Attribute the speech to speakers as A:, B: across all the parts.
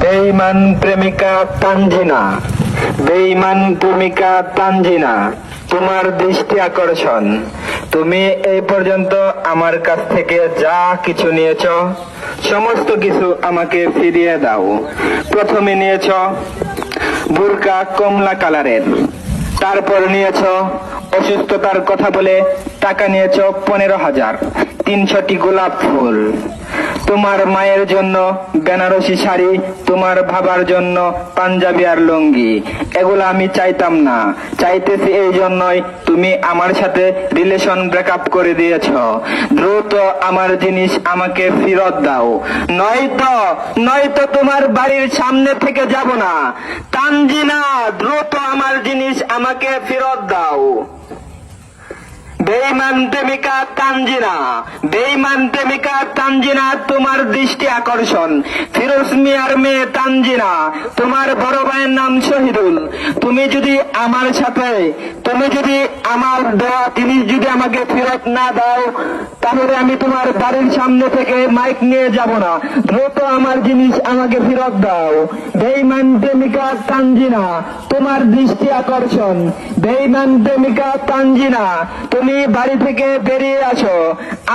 A: বেঈমান প্রেমিকা তানজিনা, বেঈমান প্রেমিকা তানজিনা, তোমার দৃষ্টি আকর্ষণ। তুমি এই পর্যন্ত আমার কাছ থেকে যা কিছু নিয়েছ সমস্ত কিছু আমাকে ফিরিয়ে দাও। প্রথমে নিয়েছ বুরকা কমলা কালারের, তারপর নিয়েছ অসুস্থতার কথা বলে টাকা নিয়েছ 15,000, 300টি গোলাপ ফুল, তোমার মায়ের জন্য বেনারসি শাড়ি, তোমার বাবার জন্য পাঞ্জাবি আর লুঙ্গি। এগুলো আমি চাইতাম না, চাইতেছি এই জন্যই তুমি আমার সাথে রিলেশন ব্রেকআপ করে দিয়েছ। দ্রুত আমার জিনিস আমাকে ফেরত দাও, নয়তো তোমার বাড়ির সামনে থেকে যাব না। তানজিনা, দ্রুত আমার জিনিস আমাকে ফেরত দাও। বেঈমান প্রেমিকা তানজিনা, বেঈমান প্রেমিকা তানজিনা, তোমার দৃষ্টি আকর্ষণ। ফিরোজ মিয়ার মেয়ে তানজিনা, তোমার বড় ভাইয়ের নাম শহীদুল। তুমি যদি আমার দেওয়া জিনিস যদি আমাকে ফেরত না দাও, তাহলে আমি তোমার বাড়ির সামনে থেকে মাইক নিয়ে যাব না। দ্রুত আমার জিনিস আমাকে ফেরত দাও। বেঈমান প্রেমিকা তানজিনা, তোমার দৃষ্টি আকর্ষণ। বেঈমান প্রেমিকা তানজিনা, তুমি বাড়ি থেকে বেরিয়ে আসো,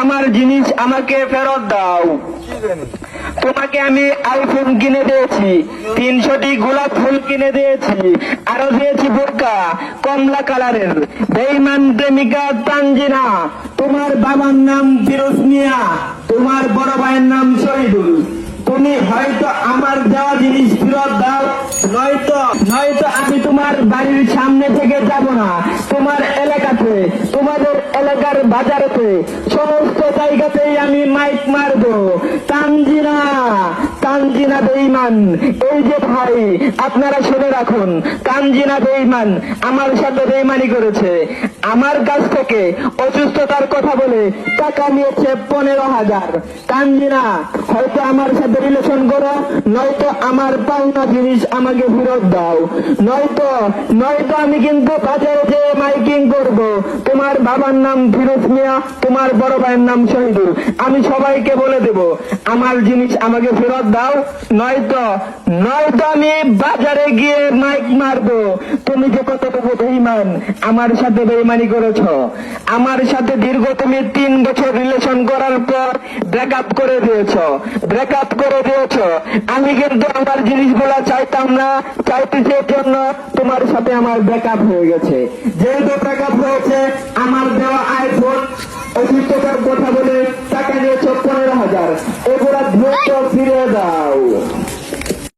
A: আমার জিনিস আমাকে ফেরত দাও। তোমাকে আমি আইফোন কিনে দিয়েছি, 300টি গোলাপ ফুল কিনে দিয়েছি, আরো দিয়েছি বোরকা কমলা কালারের। বেঈমান প্রেমিকা তানজিনা, তোমার বাবার নাম ফিরোজ মিয়া, তোমার বড় ভাইয়ের নাম শহীদুল। তুমি হয়তো আমার দেওয়া জিনিস ফেরত দাও, নয়তো আমি তোমার বাড়ির সামনে থেকে যাব না। তোমার এলাকাতে, তোমাদের এলাকার বাজারেতে, সমস্ত জায়গাতেই আমি মাইক মারবো। তানজিনা, তানজিনা বেঈমান। এই যে ভাই, আপনারা শুনে রাখুন, তানজিনা বেঈমান আমার সাথে বেঈমানি করেছে। আমার কাছ থেকে অসুস্থতার কথা বলে টাকা নিয়েছে 15,000। তানজিনা, হয়তো আমার সাথে রিলেশন করো, নয়তো আমার পাওনা জিনিস আমাকে ফেরত দাও, নয়তো আমি কিন্তু বাজারে যে মাইকিং করব। তোমার বাবার নাম ফিরোজ মিয়া, তোমার বড় ভাইয়ের নাম শহীদুল। আমি সবাইকে বলে দেব আমার জিনিস আমাকে ফেরত দাও, নয়তো আমি বাজারে গিয়ে মাইক মারবো। তুমি যে কতটুকু বেঈমান, আমার সাথে বেঈমানি করেছ। আমার সাথে দীর্ঘ তুমি 3 বছর রিলেশন করার পর ব্রেকআপ করে দিয়েছ। আমি কিন্তু আমার জিনিসগুলা চাইতাম না, চাইতেছি এর জন্য তোমার সাথে আমার ব্রেকআপ হয়ে গেছে। যেহেতু ব্রেকআপ হয়েছে, আমার দেওয়া আইফোন অসুস্থতার কথা বলে টাকা নিয়েছ 15,000, এগুলা দ্রুত ফিরে দাও।